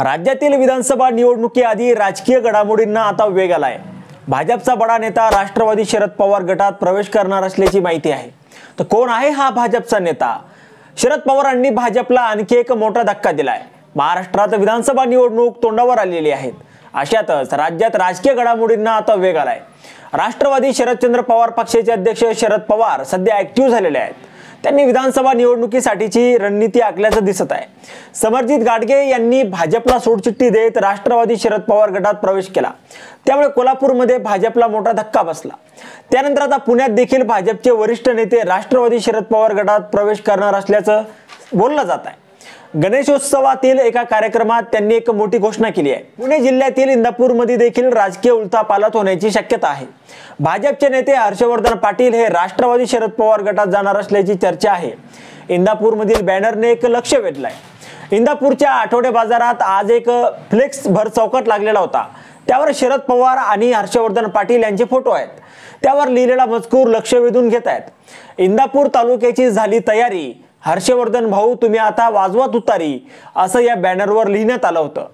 राज्यातील विधानसभा निवडणुकीआधी राजकीय घडामोडींना आता वेग आलाय। भाजपचा बडा नेता राष्ट्रवादी शरद पवार गटात प्रवेश करणार असल्याची माहिती आहे। तर कोण आहे हा भाजपचा नेता? शरद पवारांनी भाजपला आणखी एक मोठा धक्का दिलाय। महाराष्ट्रात विधानसभा निवडणूक तोंडावर आलेली आहेत। अशातच राज्यात राजकीय घडामोडींना आता वेग आलाय। राष्ट्रवादी शरदचंद्र पवार पक्षाचे अध्यक्ष शरद पवार सध्या ऍक्टिव्ह झालेले आहेत। त्यांनी विधानसभा निवडणुकीसाठीची रणनीती आखल्याचं दिसत आहे। समरजित गाडगे यांनी भाजपला सोडचिठ्ठी देत राष्ट्रवादी शरद पवार गटात प्रवेश केला। त्यामुळे कोल्हापूरमध्ये भाजपला मोठा धक्का बसला। त्यानंतर आता पुण्यात देखील भाजपचे वरिष्ठ नेते राष्ट्रवादी शरद पवार गटात प्रवेश करणार असल्याचं बोललं जात आहे। गणेशोत्सवातील एका कार्यक्रमात त्यांनी एक मोठी घोषणा केली आहे। पुणे जिल्ह्यातील इंदापूरमध्ये देखील राजकीय उलथापालथ होण्याची शक्यता आहे। भाजपचे नेते हर्षवर्धन पाटील हे राष्ट्रवादी शरद पवार गटात जाणार असल्याची चर्चा आहे। इंदापूरमधील बॅनरने एक लक्ष वेधलंय। इंदापूरच्या आठवडे बाजारात आज एक फ्लेक्स भर चौकट लागलेला होता। त्यावर शरद पवार आणि हर्षवर्धन पाटील यांचे फोटो आहेत। त्यावर लिहिलेला मजकूर लक्ष वेधून घेत आहेत। इंदापूर तालुक्याची झाली तयारी, हर्षवर्धन भाऊ तुम्ही आता वाजवा तुतारी, असं या बॅनरवर लिहिण्यात आलं होतं।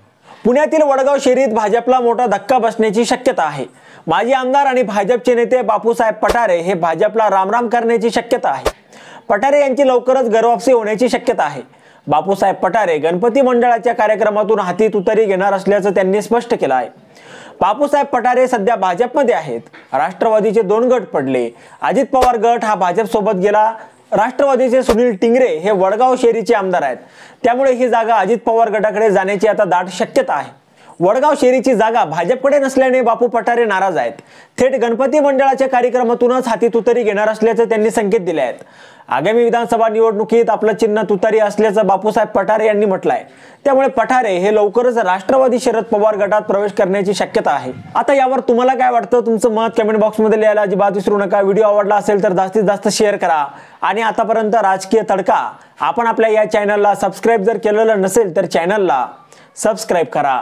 पुण्यातील वडगाव शहरीत भाजपला मोठा धक्का बसण्याची शक्यता आहे। माजी आमदार आणि भाजपचे नेते बापूसाहेब पठारे हे भाजपला रामराम करण्याची शक्यता आहे। पठारे यांची लवकरच घरवापसी होण्याची शक्यता आहे। बापूसाहेब पठारे गणपती मंडळाच्या कार्यक्रमातून हाती तुतारी घेणार असल्याचं त्यांनी स्पष्ट केलं आहे। बापूसाहेब पठारे सध्या भाजपमध्ये आहेत। राष्ट्रवादीचे 2 गट पडले। अजित पवार गट हा भाजप सोबत गेला। राष्ट्रवादीचे सुनील टिंगरे हे वडगाव शहरीचे आमदार आहेत। त्यामुळे ही जागा अजित पवार गटाकडे जाण्याची आता दाट शक्यता आहे। वडगाव शहरीची जागा भाजपकडे नसल्याने बापू पठारे नाराज आहेत। थेट गणपती मंडळाच्या कार्यक्रमातूनच हाती तुतारी घेणार असल्याचे त्यांनी संकेत दिले आहेत। आगामी विधानसभा निवडणुकीत आपलं चिन्ह तुतारी असल्याचं बापूसाहेब पठारे यांनी म्हटलंय। त्यामुळे पठारे हे लवकरच राष्ट्रवादी शरद पवार गटात प्रवेश करण्याची शक्यता आहे। आता यावर तुम्हाला काय वाटतं? तुमचं मत कमेंट बॉक्समध्ये लिहायला अजिबात विसरू नका। व्हिडिओ आवडला असेल तर जास्तीत जास्त शेअर करा आणि आतापर्यंत राजकीय तडका आपण आपल्या या चॅनलला सबस्क्राइब जर केलेलं नसेल तर चॅनलला सबस्क्राइब करा।